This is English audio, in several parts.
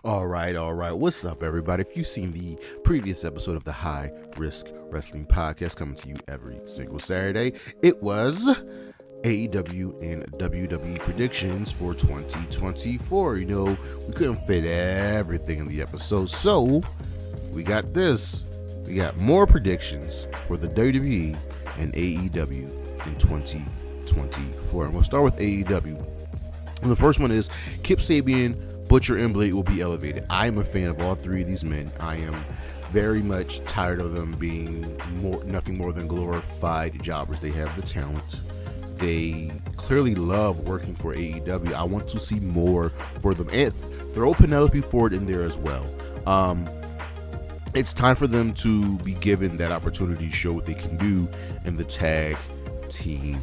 All right. What's up, everybody? If you've seen the previous episode of the High Risk Wrestling Podcast coming to you every single Saturday, it was AEW and WWE predictions for 2024. You know, we couldn't fit everything in the episode, so we got this. We got more predictions for the WWE and AEW in 2024. And we'll start with AEW. And the first one is Kip Sabian, Butcher, and Blade will be elevated. I am a fan of all three of these men. I am very much tired of them being nothing more than glorified jobbers. They have the talent. They clearly love working for AEW. I want to see more for them. And throw Penelope Ford in there as well. It's time for them to be given that opportunity to show what they can do in the tag team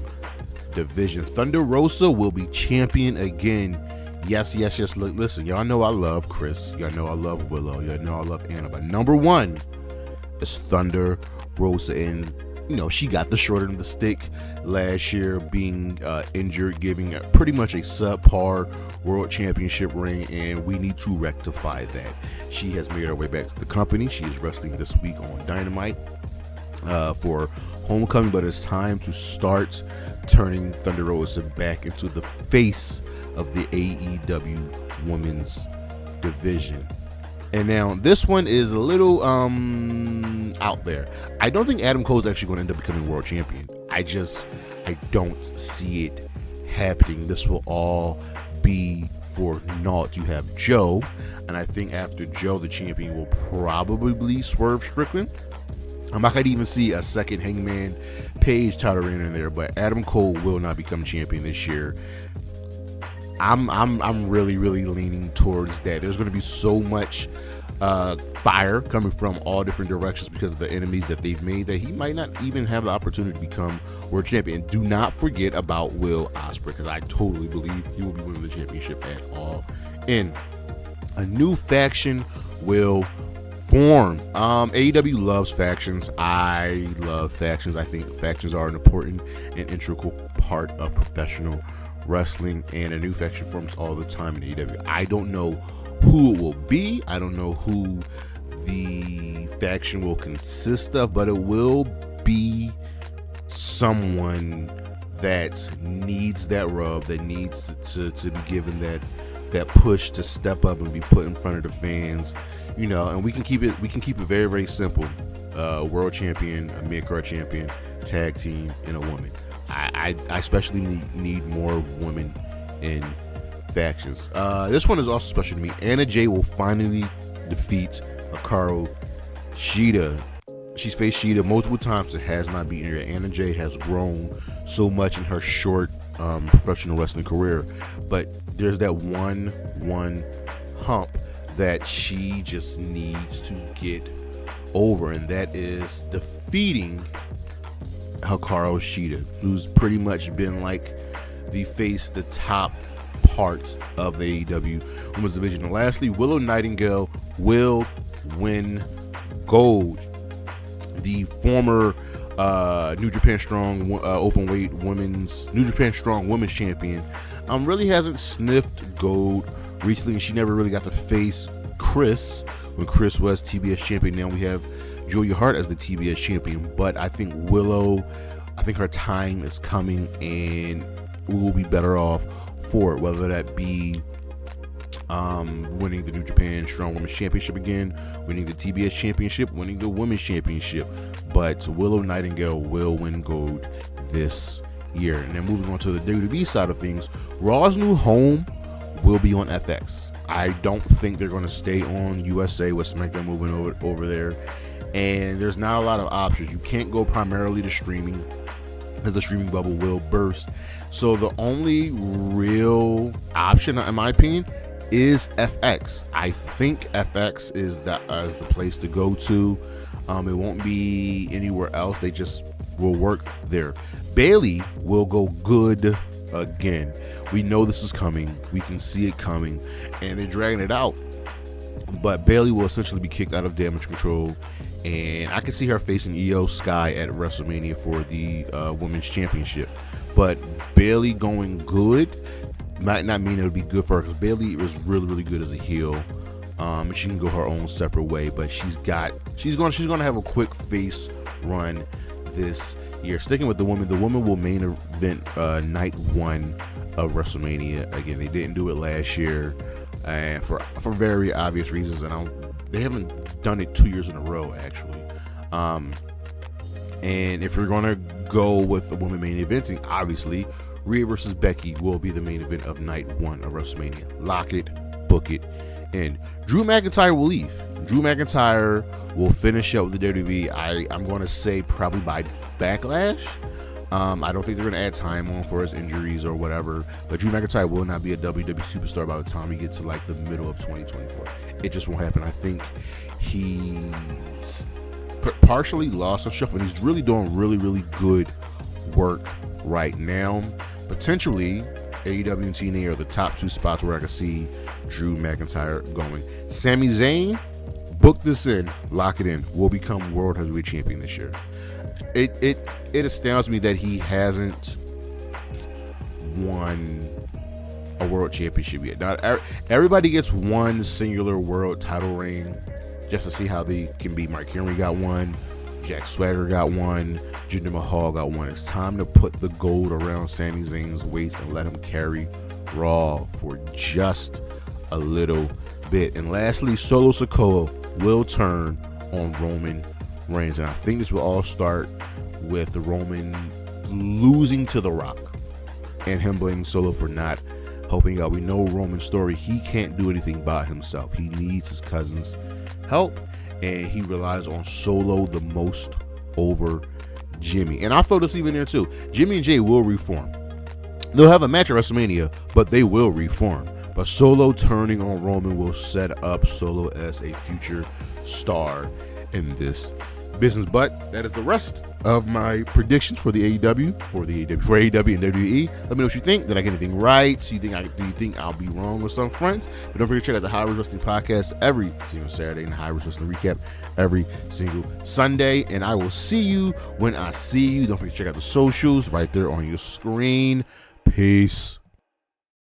division. Thunder Rosa will be champion again. Yes. Look, listen, y'all know I love Chris. Y'all know I love Willow. Y'all know I love Anna. But number one is Thunder Rosa. And, you know, she got the short end of the stick last year, being injured, giving pretty much a subpar world championship ring. And we need to rectify that. She has made her way back to the company. She is wrestling this week on Dynamite for Homecoming. But it's time to start turning Thunder Rosa back into the face of the AEW women's division. And now this one is a little out there. I don't think Adam Cole's actually going to end up becoming world champion. I don't see it happening. This will all be for naught. You have Joe, and I think after Joe, the champion will probably be Swerve Strickland. I'm not going to even see a second Hangman Page title reign in there, but Adam Cole will not become champion this year. I'm really leaning towards that. There's going to be so much fire coming from all different directions because of the enemies that they've made that he might not even have the opportunity to become world champion. And do not forget about Will Ospreay, because I totally believe he will be winning the championship at all. And a new faction will form. AEW loves factions. I love factions. I think factions are an important and integral part of professional wrestling, and a new faction forms all the time in AEW. I don't know who it will be. I don't know who the faction will consist of, but it will be someone that needs that rub, that needs to be given that push to step up and be put in front of the fans, you know. And we can keep it very, very simple. World champion, a mid-card champion, tag team, and a woman. I especially need more women in factions. This one is also special to me. Anna Jay will finally defeat Hikaru Shida. She's faced Shida multiple times and has not beaten her. Anna Jay has grown so much in her short professional wrestling career, but there's that one hump that she just needs to get over, and that is defeating Hikaru Shida, who's pretty much been like the top part of the AEW women's division. And lastly, Willow Nightingale will win gold. The former New Japan Strong openweight New Japan Strong women's champion really hasn't sniffed gold recently, and she never really got to face Chris when Chris was TBS champion. Now we have Julia Hart as the TBS champion, but I think her time is coming, and we will be better off for it, whether that be winning the New Japan Strong Women's Championship again, winning the TBS Championship, winning the Women's Championship. But Willow Nightingale will win gold this year. And then moving on to the WWE side of things, Raw's new home will be on FX. I don't think they're going to stay on USA with SmackDown moving over there. And there's not a lot of options. You can't go primarily to streaming, as the streaming bubble will burst. So the only real option, in my opinion, is FX. I think FX is the place to go to. It won't be anywhere else. They just will work there. Bayley will go good again. We know this is coming. We can see it coming, and they're dragging it out. But Bayley will essentially be kicked out of Damage Control, and I can see her facing Io Sky at WrestleMania for the Women's Championship. But Bayley going good might not mean it would be good for her, because Bayley was really, really good as a heel She can go her own separate way, but she's gonna have a quick face run this year. Sticking with the woman will main event night 1 of WrestleMania. Again, they didn't do it last year, and for very obvious reasons, and they haven't done it 2 years in a row actually. And if you're gonna go with the woman main eventing, obviously Rhea versus Becky will be the main event of night 1 of WrestleMania. Lock it, book it, and Drew McIntyre will leave. Drew McIntyre will finish up with the WWE. I'm going to say probably by Backlash. I don't think they're going to add time on for his injuries or whatever, but Drew McIntyre will not be a WWE superstar by the time he gets to like the middle of 2024. It just won't happen. I think he's partially lost on shuffle, and he's really doing really good work right now. Potentially AEW and TNA are the top 2 spots where I can see Drew McIntyre going. Sami Zayn, book this in, lock it in, will become World Heavyweight Champion this year. It astounds me that he hasn't won a world championship yet. Not everybody gets one singular world title reign just to see how they can be. Mark Henry got one, Jack Swagger got one, Jinder Mahal got one. It's time to put the gold around Sami Zayn's waist and let him carry Raw for just a little bit. And lastly, Solo Sikoa will turn on Roman Reigns, and I think this will all start with the Roman losing to The Rock and him blaming Solo for not helping out. We know Roman's story. He can't do anything by himself. He needs his cousin's help, and he relies on Solo the most over Jimmy. And I'll throw this even there too. Jimmy and Jay will reform. They'll have a match at WrestleMania, but they will reform. But Solo turning on Roman will set up Solo as a future star in this business. But that is the rest of my predictions for the AEW, for AEW and WWE. Let me know what you think. Did I get anything right? Do you think I'll be wrong with some fronts? But don't forget to check out the High Risk Wrestling Podcast every single Saturday and the High Risk Wrestling Recap every single Sunday. And I will see you when I see you. Don't forget to check out the socials right there on your screen. Peace.